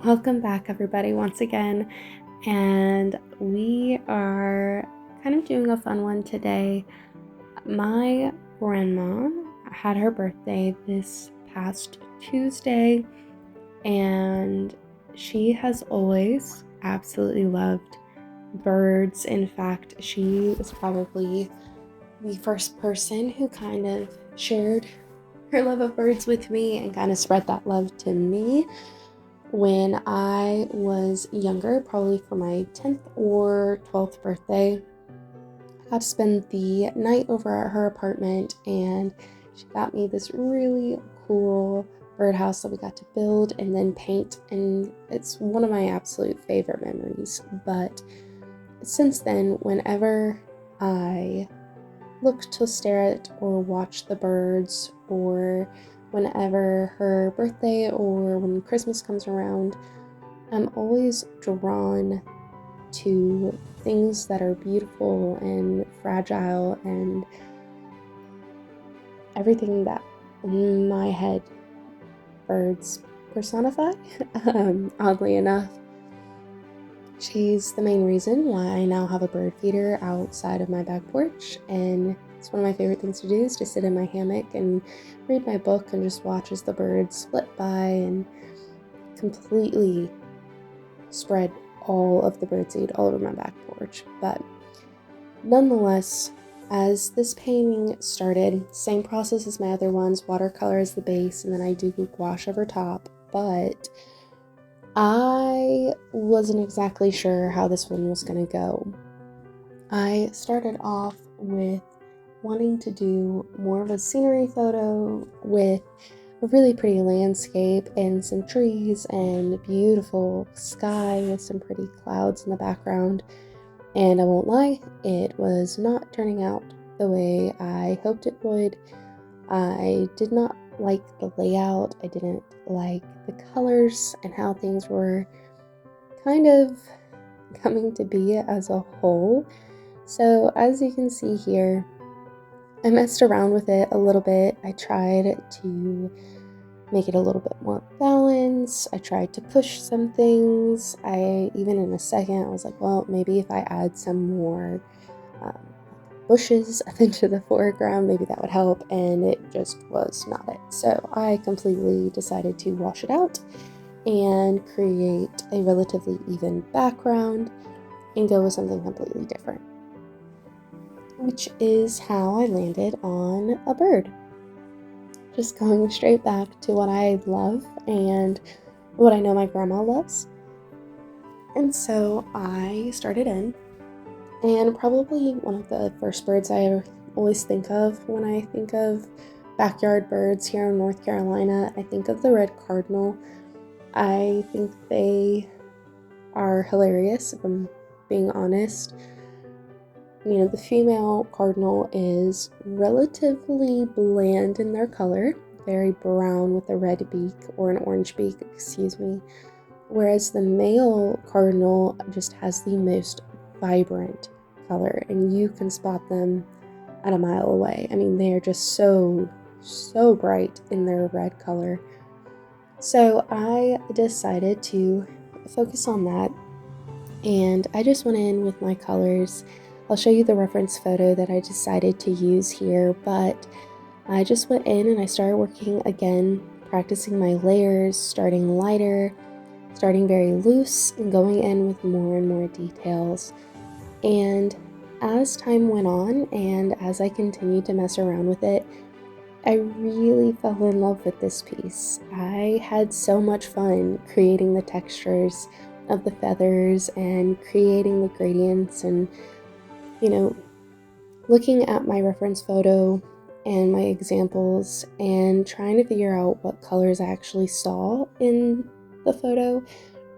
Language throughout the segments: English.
Welcome back, everybody, once again, and we are kind of doing a fun one today. My grandma had her birthday this past Tuesday, and she has always absolutely loved birds. In fact, she was probably the first person who kind of shared her love of birds with me and kind of spread that love to me. When I was younger, probably for my 10th or 12th birthday, I got to spend the night over at her apartment, and she got me this really cool birdhouse that we got to build and then paint, and it's one of my absolute favorite memories. But since then, whenever I look to stare at or watch the birds, or whenever her birthday or when Christmas comes around, I'm always drawn to things that are beautiful and fragile and everything that in my head birds personify. Oddly enough, she's the main reason why I now have a bird feeder outside of my back porch, and it's one of my favorite things to do is to sit in my hammock and read my book and just watch as the birds flit by and completely spread all of the birdseed all over my back porch. But nonetheless, as this painting started, same process as my other ones, watercolor as the base, and then I do gouache over top, but I wasn't exactly sure how this one was going to go. I started off with wanting to do more of a scenery photo with a really pretty landscape and some trees and beautiful sky with some pretty clouds in the background. And I won't lie, it was not turning out the way I hoped it would. I did not like the layout. I didn't like the colors and how things were kind of coming to be as a whole. So as you can see here, I messed around with it a little bit. I tried to make it a little bit more balanced. I tried to push some things. Even in a second, I was like, well, maybe if I add some more bushes up into the foreground, maybe that would help, and it just was not it. So I completely decided to wash it out and create a relatively even background and go with something completely different, which is how I landed on a bird. Just going straight back to what I love and what I know my grandma loves. And so I started in, and probably one of the first birds I always think of when I think of backyard birds here in North Carolina, I think of the red cardinal. I think they are hilarious, if I'm being honest. You know, the female cardinal is relatively bland in their color, very brown with a red beak, or an orange beak, excuse me. Whereas the male cardinal just has the most vibrant color, and you can spot them at a mile away. I mean, they are just so bright in their red color. So I decided to focus on that, and I just went in with my colors. I'll show you the reference photo that I decided to use here, but I just went in and I started working again, practicing my layers, starting lighter, starting very loose, and going in with more and more details. And as time went on and as I continued to mess around with it, I really fell in love with this piece. I had so much fun creating the textures of the feathers and creating the gradients and, you know, looking at my reference photo and my examples and trying to figure out what colors I actually saw in the photo,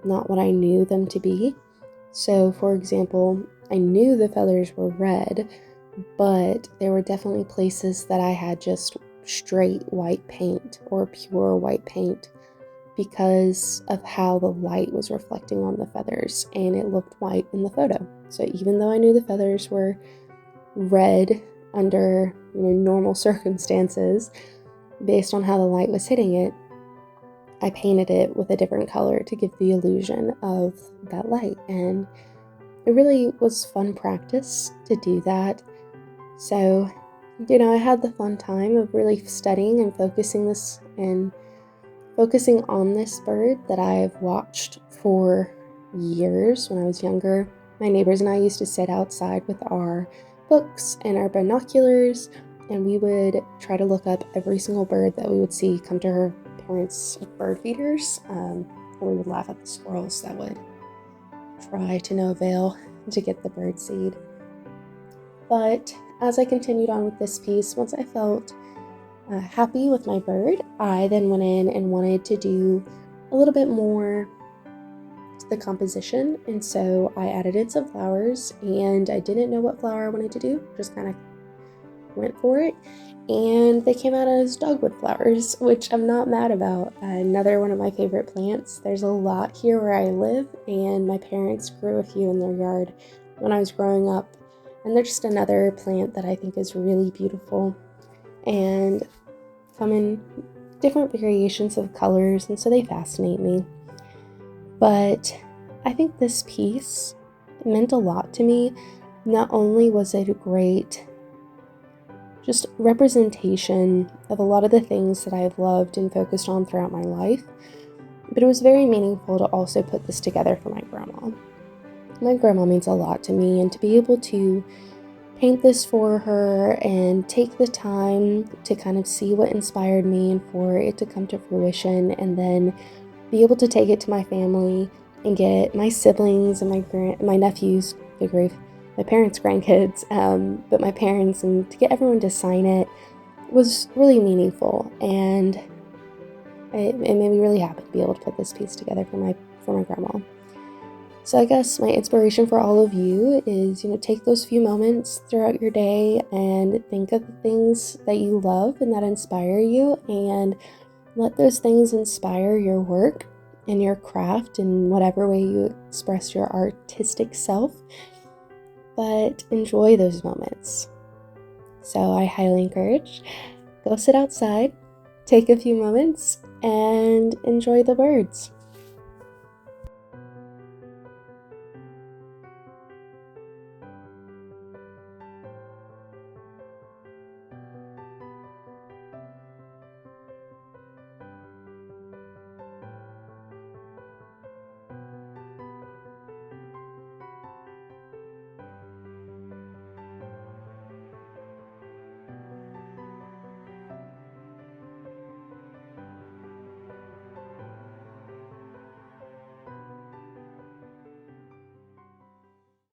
not what I knew them to be. So, for example, I knew the feathers were red, but there were definitely places that I had just straight white paint or pure white paint because of how the light was reflecting on the feathers and it looked white in the photo. So even though I knew the feathers were red under normal circumstances, based on how the light was hitting it, I painted it with a different color to give the illusion of that light. And it really was fun practice to do that. So, I had the fun time of really studying and focusing on this bird that I've watched for years when I was younger. My neighbors and I used to sit outside with our books and our binoculars, and we would try to look up every single bird that we would see come to her parents' bird feeders. And we would laugh at the squirrels that would try to no avail to get the bird seed. But as I continued on with this piece, once I felt happy with my bird, I then went in and wanted to do a little bit more to the composition, and so I added in some flowers, and I didn't know what flower I wanted to do, just kind of went for it, and they came out as dogwood flowers, which I'm not mad about. Another one of my favorite plants. There's a lot here where I live, and my parents grew a few in their yard when I was growing up, and they're just another plant that I think is really beautiful and come in different variations of colors, and so they fascinate me. But I think this piece meant a lot to me. Not only was it a great just representation of a lot of the things that I've loved and focused on throughout my life, but it was very meaningful to also put this together for my grandma. My grandma means a lot to me, and to be able to paint this for her and take the time to kind of see what inspired me and for it to come to fruition, and then be able to take it to my family and get my siblings and my nephews, good grief, my parents' grandkids, but my parents, and to get everyone to sign it was really meaningful, and it made me really happy to be able to put this piece together for my grandma. So I guess my inspiration for all of you is, take those few moments throughout your day and think of the things that you love and that inspire you, and let those things inspire your work and your craft in whatever way you express your artistic self. But enjoy those moments. So I highly encourage, go sit outside, take a few moments, and enjoy the birds.